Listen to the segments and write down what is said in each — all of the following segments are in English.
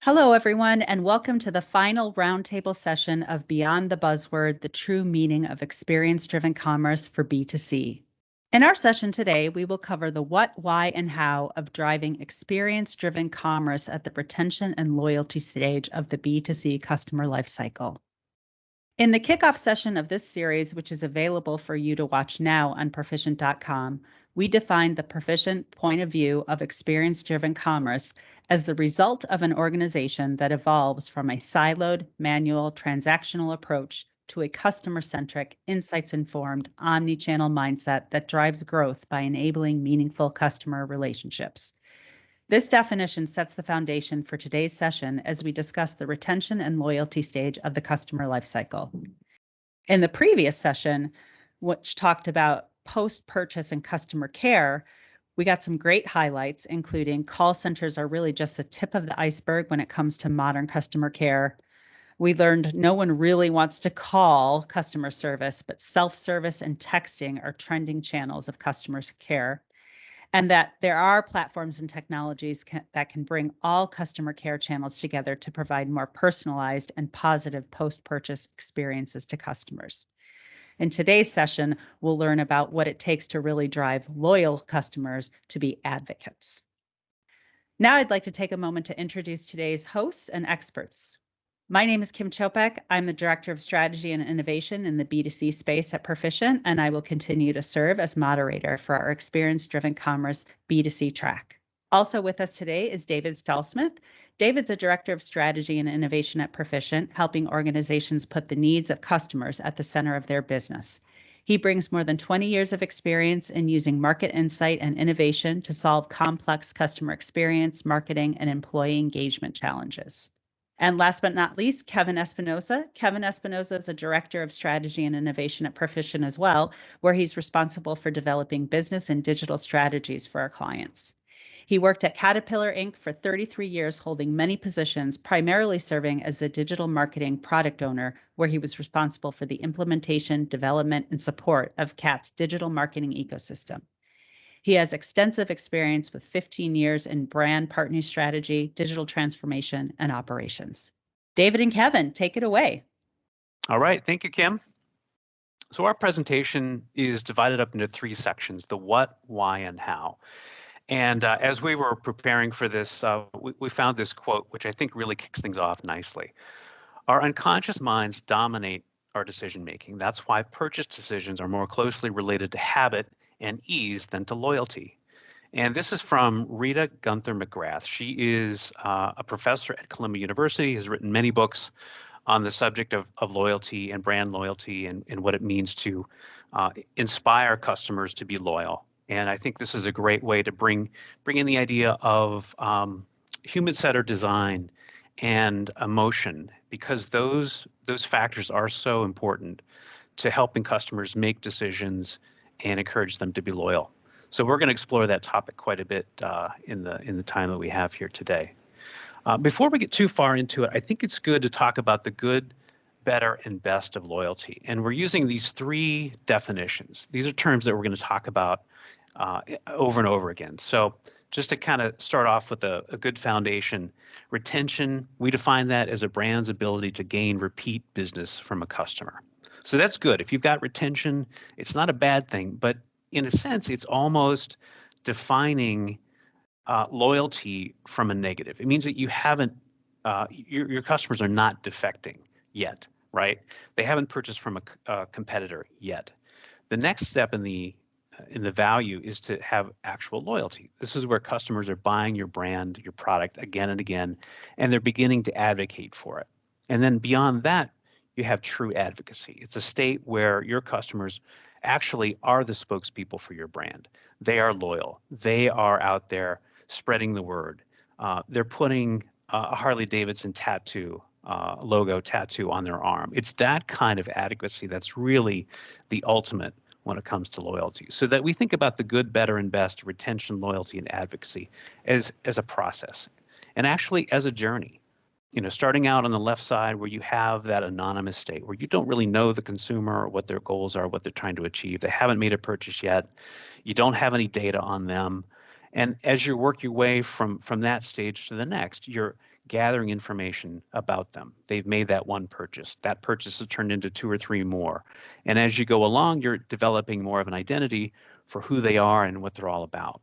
Hello, everyone, and welcome to the final roundtable session of Beyond the Buzzword, the True Meaning of Experience-Driven Commerce for B2C. In our session today, we will cover the what, why, and how of driving experience-driven commerce at the retention and loyalty stage of the B2C customer lifecycle. In the kickoff session of this series, which is available for you to watch now on Perficient.com, we defined the Perficient point of view of experience-driven commerce as the result of an organization that evolves from a siloed, manual, transactional approach to a customer-centric, insights-informed, omni-channel mindset that drives growth by enabling meaningful customer relationships. This definition sets the foundation for today's session as we discuss the retention and loyalty stage of the customer lifecycle. In the previous session, which talked about post-purchase and customer care, we got some great highlights, including call centers are really just the tip of the iceberg when it comes to modern customer care. We learned no one really wants to call customer service, but self-service and texting are trending channels of customer care, and that there are platforms and technologies that can bring all customer care channels together to provide more personalized and positive post-purchase experiences to customers. In today's session, we'll learn about what it takes to really drive loyal customers to be advocates. Now I'd like to take a moment to introduce today's hosts and experts. My name is Williams-Czopek. I'm the Director of Strategy and Innovation in the B2C space at Perficient, and I will continue to serve as moderator for our Experience-Driven Commerce B2C track. Also with us today is David Stallsmith. David's a Director of Strategy and Innovation at Perficient, helping organizations put the needs of customers at the center of their business. He brings more than 20 years of experience in using market insight and innovation to solve complex customer experience, marketing, and employee engagement challenges. And last but not least, Kevin Espinoza. Kevin Espinoza is a Director of Strategy and Innovation at Perficient as well, where he's responsible for developing business and digital strategies for our clients. He worked at Caterpillar Inc. for 33 years, holding many positions, primarily serving as the digital marketing product owner, where he was responsible for the implementation, development, and support of CAT's digital marketing ecosystem. He has extensive experience with 15 years in brand partner strategy, digital transformation, and operations. David and Kevin, take it away. All right, thank you, Kim. So our presentation is divided up into three sections: the what, why, and how. And as we were preparing for this, we found this quote, which I think really kicks things off nicely. Our unconscious minds dominate our decision-making. That's why purchase decisions are more closely related to habit and ease than to loyalty. And this is from Rita Gunther McGrath. She is a professor at Columbia University, has written many books on the subject of loyalty and brand loyalty and what it means to inspire customers to be loyal. And I think this is a great way to bring in the idea of human-centered design and emotion, because those factors are so important to helping customers make decisions and encourage them to be loyal. So we're going to explore that topic quite a bit in the time that we have here today. Before we get too far into it, I think it's good to talk about the good, better, and best of loyalty. And we're using these three definitions. These are terms that we're going to talk about over and over again. So just to kind of start off with a good foundation, retention, we define that as a brand's ability to gain repeat business from a customer. So that's good. If you've got retention, it's not a bad thing, but in a sense, it's almost defining loyalty from a negative. It means that you haven't, your customers are not defecting yet, right? They haven't purchased from a competitor yet. The next step in the value is to have actual loyalty. This is where customers are buying your brand, your product again and again, and they're beginning to advocate for it. And then beyond that, you have true advocacy. It's a state where your customers actually are the spokespeople for your brand. They are loyal. They are out there spreading the word. They're putting a Harley-Davidson logo tattoo on their arm. It's that kind of advocacy that's really the ultimate when it comes to loyalty. So that we think about the good, better, and best, retention, loyalty, and advocacy as a process, and actually as a journey. You know, starting out on the left side where you have that anonymous state where you don't really know the consumer or what their goals are, what they're trying to achieve. They haven't made a purchase yet. You don't have any data on them. And as you work your way from that stage to the next, you're gathering information about them. They've made that one purchase. That purchase has turned into 2 or 3 more. And as you go along, you're developing more of an identity for who they are and what they're all about.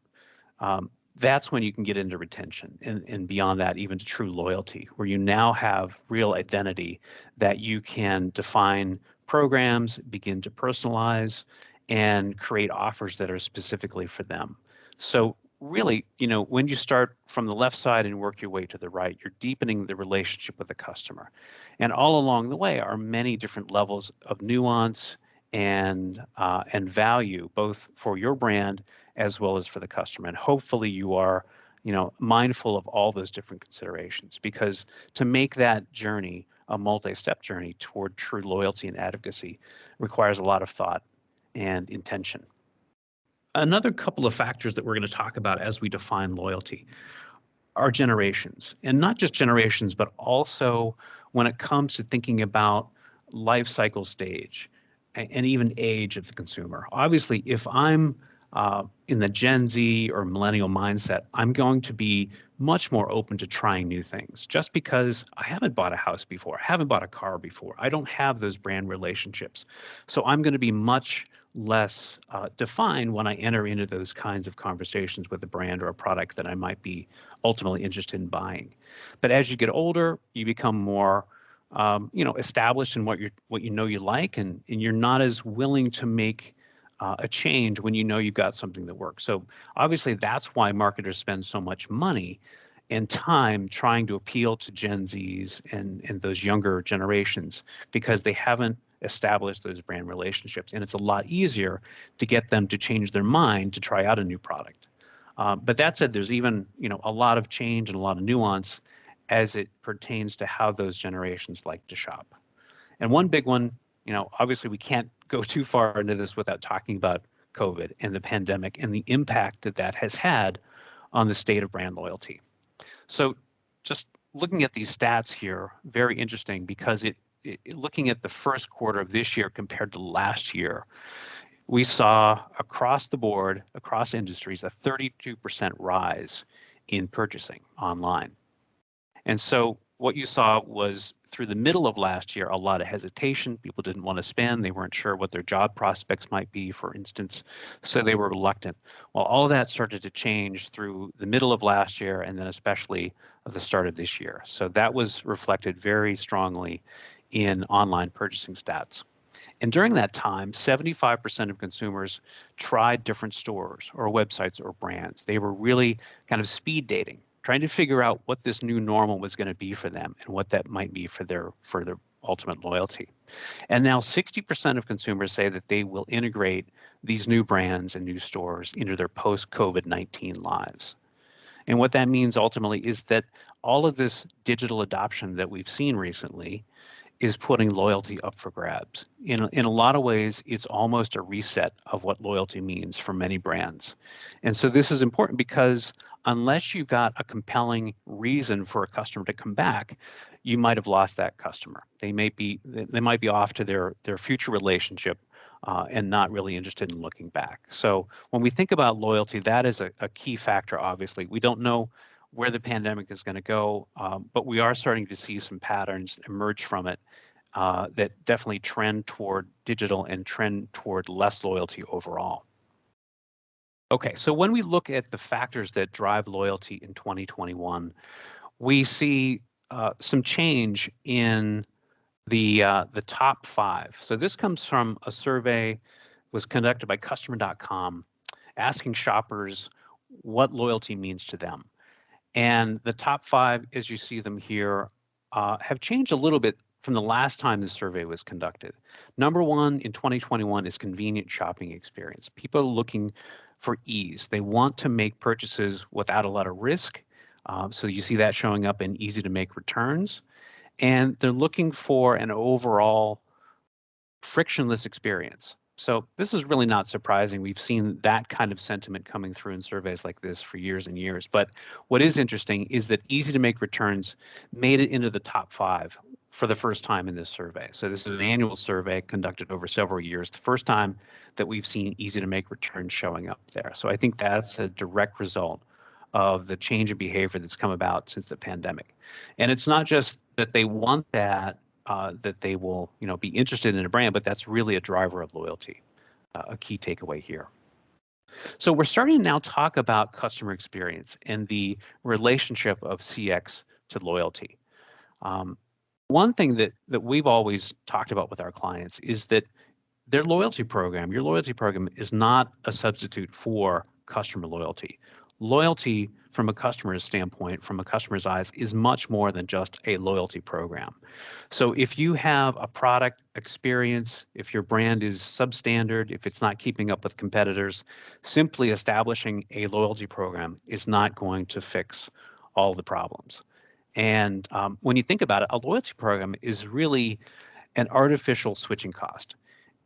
That's when you can get into retention and beyond that, even to true loyalty, where you now have real identity that you can define programs, begin to personalize, and create offers that are specifically for them. So really, when you start from the left side and work your way to the right, you're deepening the relationship with the customer. And all along the way are many different levels of nuance and value, both for your brand as well as for the customer. And hopefully you are, mindful of all those different considerations, because to make that journey a multi-step journey toward true loyalty and advocacy requires a lot of thought and intention. Another couple of factors that we're going to talk about as we define loyalty are generations, and not just generations, but also when it comes to thinking about life cycle stage and even age of the consumer. Obviously, if I'm in the Gen Z or millennial mindset, I'm going to be much more open to trying new things, just because I haven't bought a house before, haven't bought a car before. I don't have those brand relationships. So I'm going to be much less defined when I enter into those kinds of conversations with a brand or a product that I might be ultimately interested in buying. But as you get older, you become more established in what you like, and you're not as willing to make a change when you know you've got something that works. So obviously that's why marketers spend so much money and time trying to appeal to Gen Zs and those younger generations, because they haven't established those brand relationships. And it's a lot easier to get them to change their mind to try out a new product. But that said, there's even a lot of change and a lot of nuance as it pertains to how those generations like to shop. And one big one, obviously we can't go too far into this without talking about COVID and the pandemic and the impact that that has had on the state of brand loyalty. So just looking at these stats here, very interesting, because looking at the first quarter of this year compared to last year, we saw across the board, across industries, a 32% rise in purchasing online. And so what you saw was, through the middle of last year, a lot of hesitation. People didn't want to spend. They weren't sure what their job prospects might be, for instance, so they were reluctant. Well, all of that started to change through the middle of last year, and then especially at the start of this year. So that was reflected very strongly in online purchasing stats. And during that time, 75% of consumers tried different stores or websites or brands. They were really kind of speed dating, trying to figure out what this new normal was going to be for them and what that might be for their ultimate loyalty. And now 60% of consumers say that they will integrate these new brands and new stores into their post-COVID-19 lives. And what that means ultimately is that all of this digital adoption that we've seen recently is putting loyalty up for grabs. In a lot of ways, it's almost a reset of what loyalty means for many brands. And so this is important, because unless you've got a compelling reason for a customer to come back, you might have lost that customer. They might be off to their future relationship and not really interested in looking back. So when we think about loyalty, that is a key factor, obviously. We don't know where the pandemic is going to go, but we are starting to see some patterns emerge from it that definitely trend toward digital and trend toward less loyalty overall. Okay, so when we look at the factors that drive loyalty in 2021, we see some change in the top 5. So this comes from a survey was conducted by customer.com, asking shoppers what loyalty means to them. And the top 5, as you see them here, have changed a little bit from the last time the survey was conducted. Number 1 in 2021 is convenient shopping experience. People are looking for ease. They want to make purchases without a lot of risk. So you see that showing up in easy to make returns. And they're looking for an overall frictionless experience. So this is really not surprising. We've seen that kind of sentiment coming through in surveys like this for years and years. But what is interesting is that easy to make returns made it into the top 5 for the first time in this survey. So this is an annual survey conducted over several years. The first time that we've seen easy to make returns showing up there. So I think that's a direct result of the change in behavior that's come about since the pandemic. And it's not just that they want that, that they will, be interested in a brand, but that's really a driver of loyalty, a key takeaway here. So we're starting to now talk about customer experience and the relationship of CX to loyalty. One thing that we've always talked about with our clients is that your loyalty program is not a substitute for customer loyalty. Loyalty from a customer's standpoint, from a customer's eyes, is much more than just a loyalty program. So if you have a product experience, if your brand is substandard, if it's not keeping up with competitors, simply establishing a loyalty program is not going to fix all the problems. And when you think about it, a loyalty program is really an artificial switching cost.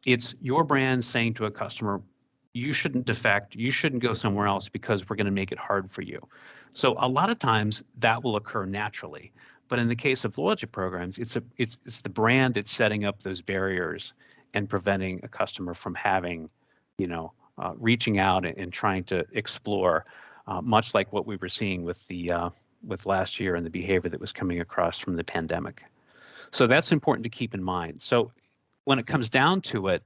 It's your brand saying to a customer, you shouldn't defect, you shouldn't go somewhere else because we're going to make it hard for you. So a lot of times that will occur naturally. But in the case of loyalty programs, it's the brand that's setting up those barriers and preventing a customer from having, reaching out and trying to explore, much like what we were seeing with last year and the behavior that was coming across from the pandemic. So that's important to keep in mind. So when it comes down to it,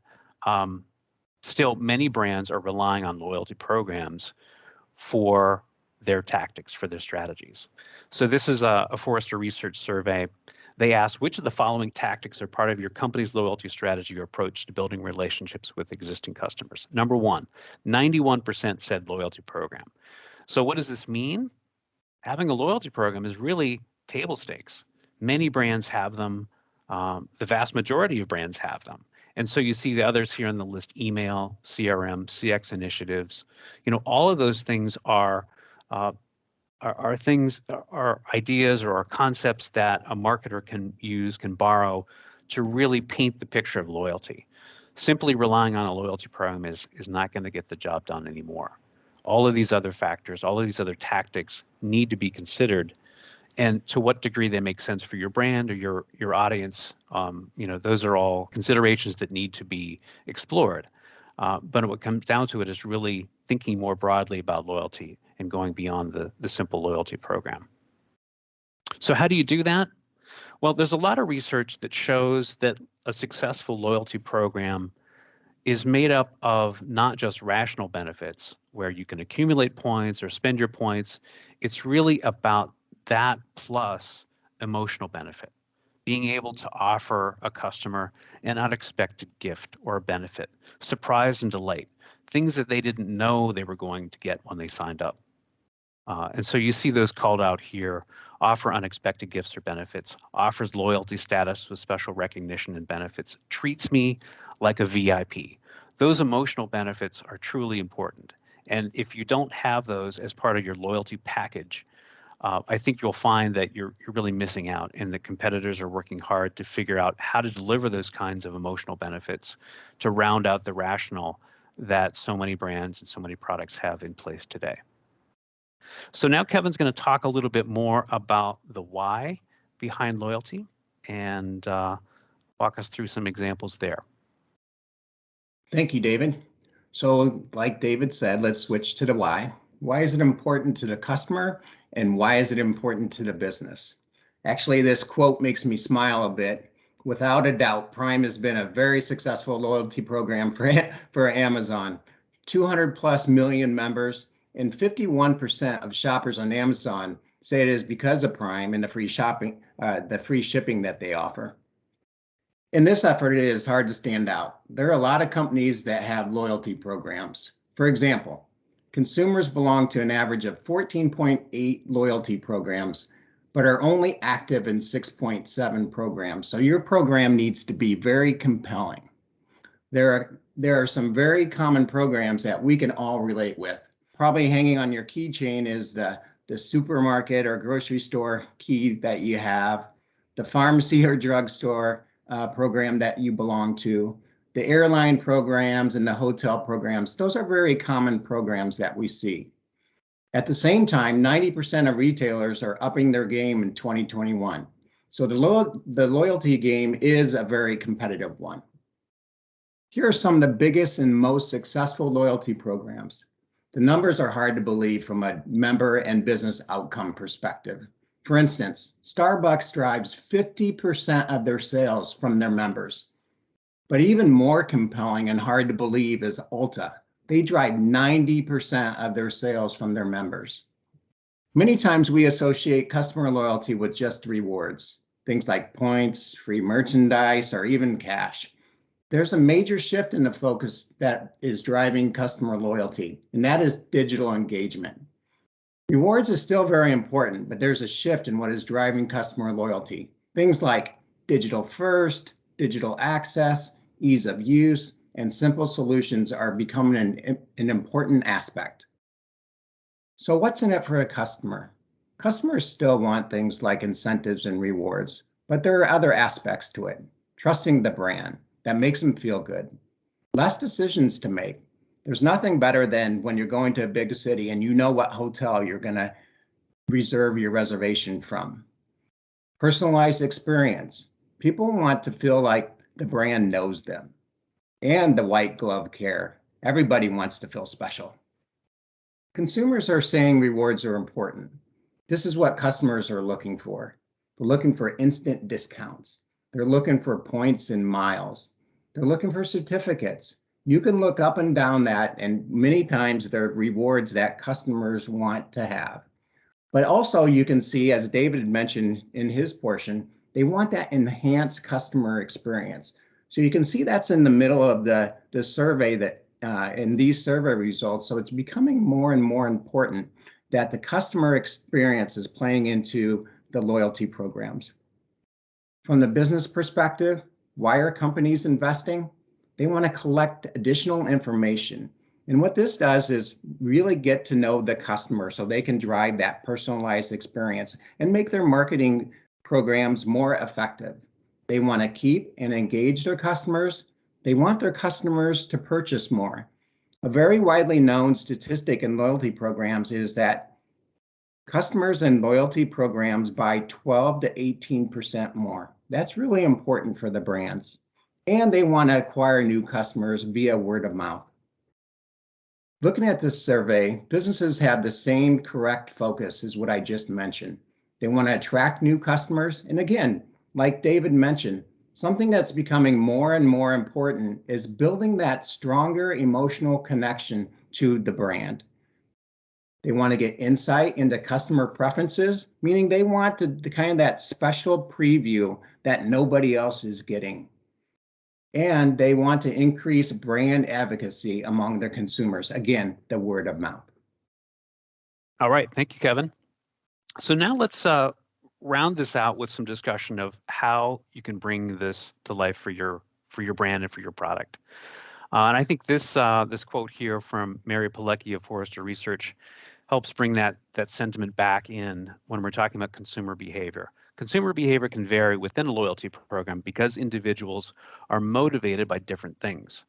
still many brands are relying on loyalty programs for their tactics, for their strategies. So this is a Forrester Research survey. They asked, which of the following tactics are part of your company's loyalty strategy or approach to building relationships with existing customers? Number one, 91% said loyalty program. So what does this mean? Having a loyalty program is really table stakes. Many brands have them. The vast majority of brands have them. And so you see the others here on the list: email, CRM, CX initiatives. All of those things are things, are ideas or are concepts that a marketer can borrow to really paint the picture of loyalty. Simply relying on a loyalty program is not going to get the job done anymore. All of these other factors, all of these other tactics need to be considered, and to what degree they make sense for your brand or your audience. Those are all considerations that need to be explored. But what comes down to it is really thinking more broadly about loyalty and going beyond the simple loyalty program. So how do you do that? Well, there's a lot of research that shows that a successful loyalty program is made up of not just rational benefits where you can accumulate points or spend your points. It's really about that plus emotional benefit, being able to offer a customer an unexpected gift or a benefit, surprise and delight, things that they didn't know they were going to get when they signed up. And so you see those called out here: offer unexpected gifts or benefits, offers loyalty status with special recognition and benefits, treats me like a VIP. Those emotional benefits are truly important. And if you don't have those as part of your loyalty package, I think you'll find that you're really missing out, and the competitors are working hard to figure out how to deliver those kinds of emotional benefits to round out the rationale that so many brands and so many products have in place today. So now Kevin's going to talk a little bit more about the why behind loyalty and walk us through some examples there. Thank you, David. So like David said, let's switch to the why. Why is it important to the customer, and why is it important to the business? Actually, this quote makes me smile a bit. Without a doubt, Prime has been a very successful loyalty program for Amazon. 200 plus million members, and 51% of shoppers on Amazon say it is because of Prime and the free shipping that they offer. In this effort, it is hard to stand out. There are a lot of companies that have loyalty programs. For example, consumers belong to an average of 14.8 loyalty programs, but are only active in 6.7 programs. So your program needs to be very compelling. There are some very common programs that we can all relate with. Probably hanging on your keychain is the supermarket or grocery store key that you have, the pharmacy or drugstore program that you belong to, the airline programs and the hotel programs. Those are very common programs that we see. At the same time, 90% of retailers are upping their game in 2021. So the loyalty game is a very competitive one. Here are some of the biggest and most successful loyalty programs. The numbers are hard to believe from a member and business outcome perspective. For instance, Starbucks drives 50% of their sales from their members. But even more compelling and hard to believe is Ulta. They drive 90% of their sales from their members. Many times we associate customer loyalty with just rewards, things like points, free merchandise, or even cash. There's a major shift in the focus that is driving customer loyalty, and that is digital engagement. Rewards is still very important, but there's a shift in what is driving customer loyalty. Things like digital first, digital access, ease of use, and simple solutions are becoming an important aspect. So what's in it for a customer? Customers still want things like incentives and rewards, but there are other aspects to it. Trusting the brand that makes them feel good. Less decisions to make. There's nothing better than when you're going to a big city and you know what hotel you're going to reserve your reservation from. Personalized experience. People want to feel like the brand knows them. And the white glove care. Everybody wants to feel special. Consumers are saying rewards are important. This is what customers are looking for. They're looking for instant discounts. They're looking for points and miles. They're looking for certificates. You can look up and down that, and many times they're rewards that customers want to have. But also you can see, as David mentioned in his portion, they want that enhanced customer experience. So you can see that's in the middle of the survey that in these survey results. So it's becoming more and more important that the customer experience is playing into the loyalty programs. From the business perspective, why are companies investing? They want to collect additional information. And what this does is really get to know the customer so they can drive that personalized experience and make their marketing programs more effective. They want to keep and engage their customers. They want their customers to purchase more. A very widely known statistic in loyalty programs is that customers in loyalty programs buy 12 to 18% more. That's really important for the brands. And they want to acquire new customers via word of mouth. Looking at this survey, businesses have the same correct focus as what I just mentioned. They want to attract new customers. And again, like David mentioned, something that's becoming more and more important is building that stronger emotional connection to the brand. They want to get insight into customer preferences, meaning they want the kind of that special preview that nobody else is getting. And they want to increase brand advocacy among their consumers. Again, the word of mouth. All right, thank you, Kevin. So now let's round this out with some discussion of how you can bring this to life for your brand and for your product. And I think this quote here from Mary Pilecki of Forrester Research helps bring that sentiment back in when we're talking about consumer behavior. Consumer behavior can vary within a loyalty program because individuals are motivated by different things.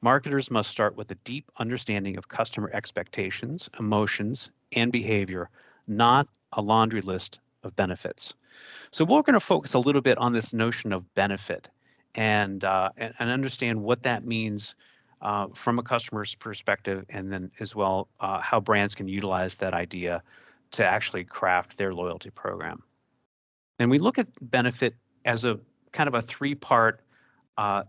Marketers must start with a deep understanding of customer expectations, emotions, and behavior, not a laundry list of benefits. So we're going to focus a little bit on this notion of benefit and understand what that means from a customer's perspective, and then as well how brands can utilize that idea to actually craft their loyalty program. And we look at benefit as a kind of a three-part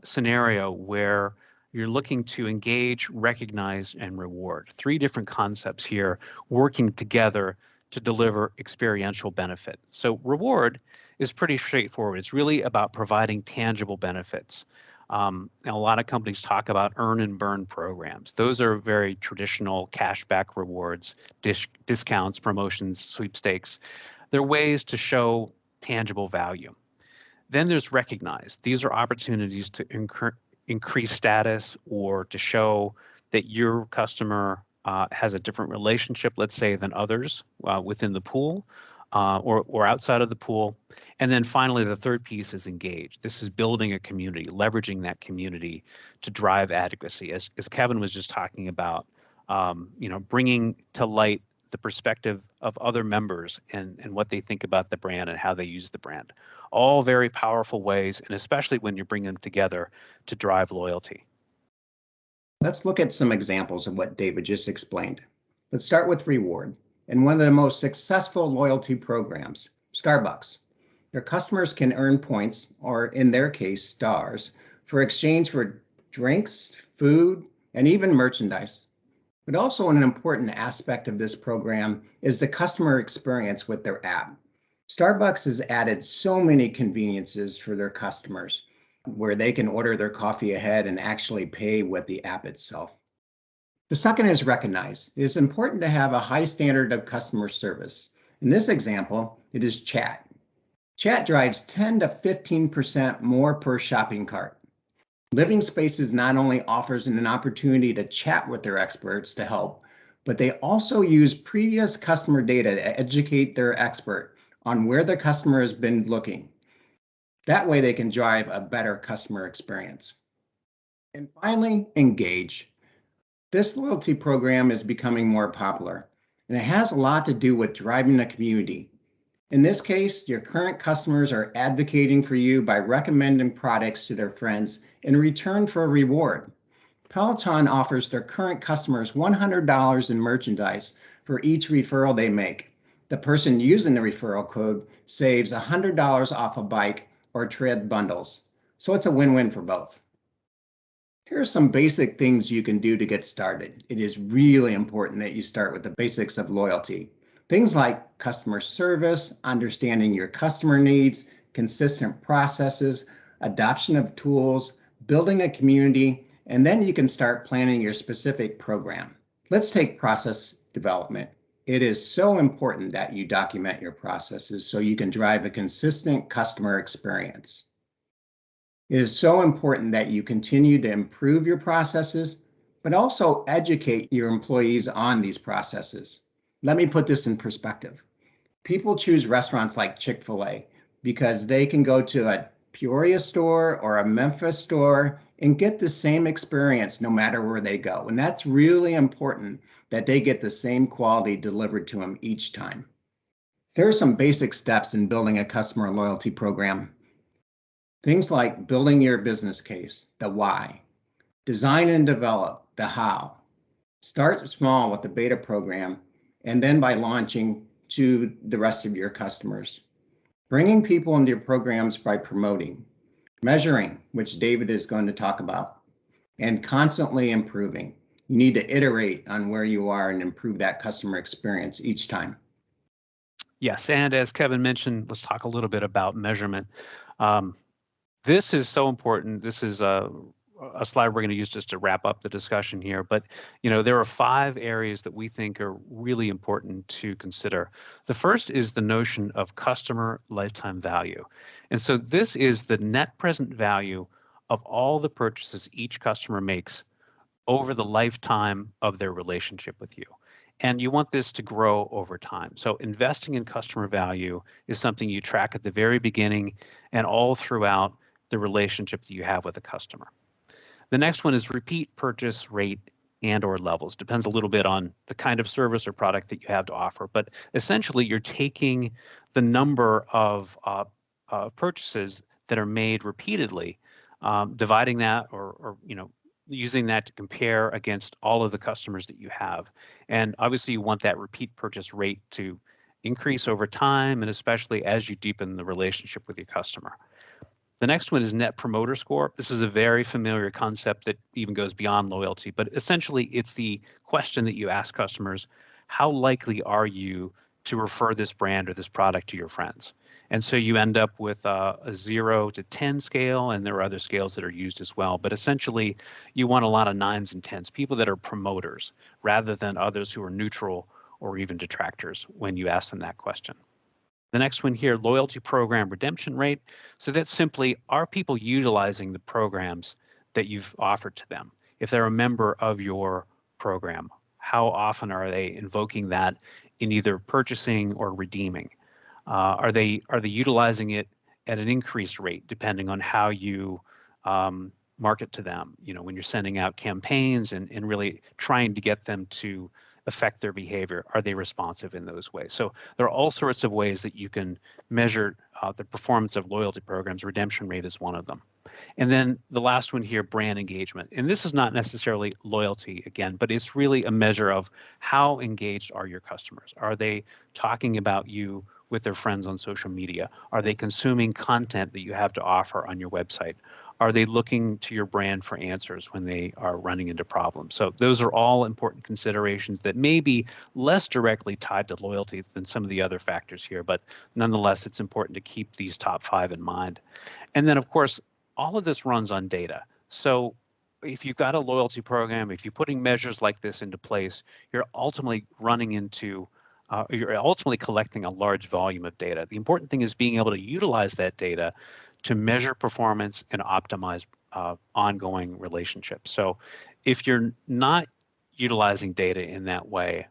scenario where you're looking to engage, recognize, and reward. Three different concepts here working together to deliver experiential benefit. So reward is pretty straightforward. It's really about providing tangible benefits. A lot of companies talk about earn and burn programs. Those are very traditional cashback rewards, discounts, promotions, sweepstakes. They're ways to show tangible value. Then there's recognize. These are opportunities to increase status or to show that your customer has a different relationship, let's say, than others within the pool or outside of the pool. And then finally, the third piece is engage. This is building a community, leveraging that community to drive advocacy. As Kevin was just talking about, bringing to light the perspective of other members and what they think about the brand and how they use the brand. All very powerful ways, and especially when you bring them together to drive loyalty. Let's look at some examples of what David just explained. Let's start with reward and one of the most successful loyalty programs, Starbucks. Their customers can earn points, or in their case, stars, for exchange for drinks, food, and even merchandise. But also an important aspect of this program is the customer experience with their app. Starbucks has added so many conveniences for their customers, where they can order their coffee ahead and actually pay with the app itself. The second is recognize. It is important to have a high standard of customer service. In this example, it is chat. Chat drives 10 to 15% more per shopping cart. Living Spaces not only offers an opportunity to chat with their experts to help, but they also use previous customer data to educate their expert on where the customer has been looking. That way they can drive a better customer experience. And finally, engage. This loyalty program is becoming more popular, and it has a lot to do with driving the community. In this case, your current customers are advocating for you by recommending products to their friends in return for a reward. Peloton offers their current customers $100 in merchandise for each referral they make. The person using the referral code saves $100 off a bike or tread bundles. So it's a win-win for both. Here are some basic things you can do to get started. It is really important that you start with the basics of loyalty. Things like customer service, understanding your customer needs, consistent processes, adoption of tools, building a community, and then you can start planning your specific program. Let's take process development. It is so important that you document your processes so you can drive a consistent customer experience. It is so important that you continue to improve your processes, but also educate your employees on these processes. Let me put this in perspective. People choose restaurants like Chick-fil-A because they can go to a Peoria store or a Memphis store and get the same experience no matter where they go. And that's really important that they get the same quality delivered to them each time. There are some basic steps in building a customer loyalty program. Things like building your business case, the why, design and develop, the how. Start small with the beta program and then by launching to the rest of your customers. Bringing people into your programs by promoting, measuring, which David is going to talk about, and constantly improving. You need to iterate on where you are and improve that customer experience each time. Yes, and as Kevin mentioned, let's talk a little bit about measurement. This is so important. This is a slide we're going to use just to wrap up the discussion here. But there are 5 areas that we think are really important to consider. The first is the notion of customer lifetime value. And so this is the net present value of all the purchases each customer makes over the lifetime of their relationship with you. And you want this to grow over time. So investing in customer value is something you track at the very beginning and all throughout the relationship that you have with a customer. The next one is repeat purchase rate and or levels. Depends a little bit on the kind of service or product that you have to offer, but essentially you're taking the number of purchases that are made repeatedly, dividing that or using that to compare against all of the customers that you have. And obviously you want that repeat purchase rate to increase over time, and especially as you deepen the relationship with your customer. The next one is Net Promoter Score. This is a very familiar concept that even goes beyond loyalty, but essentially it's the question that you ask customers: how likely are you to refer this brand or this product to your friends? And so you end up with a 0 to 10 scale, and there are other scales that are used as well. But essentially, you want a lot of 9s and 10s, people that are promoters, rather than others who are neutral or even detractors when you ask them that question. The next one here, loyalty program redemption rate. So that's simply, are people utilizing the programs that you've offered to them? If they're a member of your program, how often are they invoking that in either purchasing or redeeming? Are they utilizing it at an increased rate depending on how you market to them? When you're sending out campaigns and really trying to get them to affect their behavior? Are they responsive in those ways? So there are all sorts of ways that you can measure the performance of loyalty programs. Redemption rate is one of them. And then the last one here, brand engagement. And this is not necessarily loyalty again, but it's really a measure of how engaged are your customers? Are they talking about you with their friends on social media? Are they consuming content that you have to offer on your website? Are they looking to your brand for answers when they are running into problems? So those are all important considerations that may be less directly tied to loyalty than some of the other factors here, but nonetheless, it's important to keep these top 5 in mind. And then, of course, all of this runs on data. So if you've got a loyalty program, if you're putting measures like this into place, you're ultimately you're ultimately collecting a large volume of data. The important thing is being able to utilize that data to measure performance and optimize ongoing relationships. So if you're not utilizing data in that way,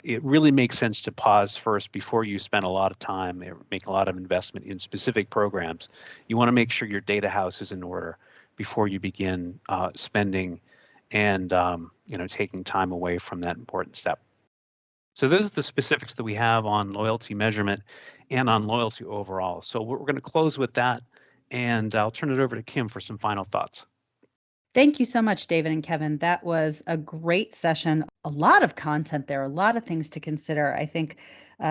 it really makes sense to pause first before you spend a lot of time or make a lot of investment in specific programs. You want to make sure your data house is in order before you begin spending and taking time away from that important step. So those are the specifics that we have on loyalty measurement and on loyalty overall. So we're going to close with that, and I'll turn it over to Kim for some final thoughts. Thank you so much, David and Kevin. That was a great session. A lot of content there, a lot of things to consider. I think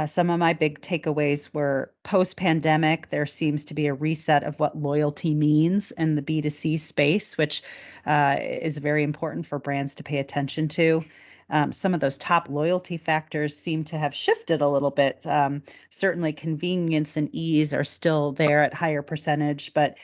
some of my big takeaways were post-pandemic, there seems to be a reset of what loyalty means in the B2C space, which is very important for brands to pay attention to. Some of those top loyalty factors seem to have shifted a little bit. Certainly convenience and ease are still there at higher percentage, but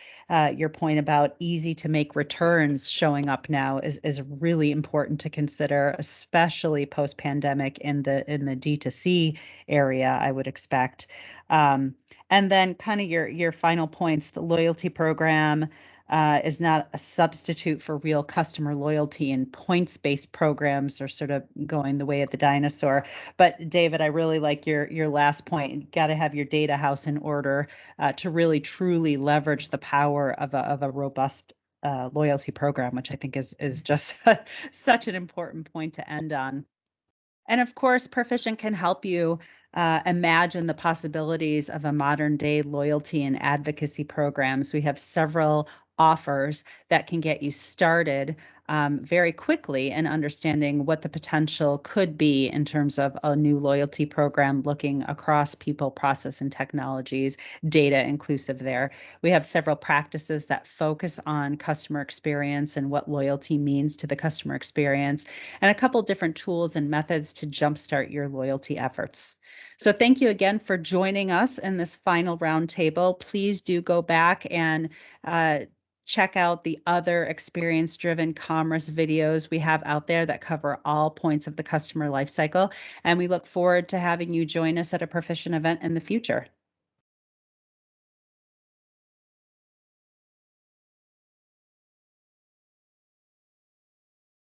your point about easy to make returns showing up now is really important to consider, especially post-pandemic in the D2C area, I would expect. And then kind of your final points, the loyalty program is not a substitute for real customer loyalty, and points-based programs are sort of going the way of the dinosaur. But David, I really like your last point. Got to have your data house in order to really truly leverage the power of a robust loyalty program, which I think is just such an important point to end on. And of course, Perficient can help you imagine the possibilities of a modern day loyalty and advocacy programs. We have several offers that can get you started very quickly in understanding what the potential could be in terms of a new loyalty program looking across people, process, and technologies, data inclusive there. We have several practices that focus on customer experience and what loyalty means to the customer experience, and a couple different tools and methods to jumpstart your loyalty efforts. So thank you again for joining us in this final roundtable. Please do go back and check out the other experience-driven commerce videos we have out there that cover all points of the customer lifecycle. And we look forward to having you join us at a Perficient event in the future.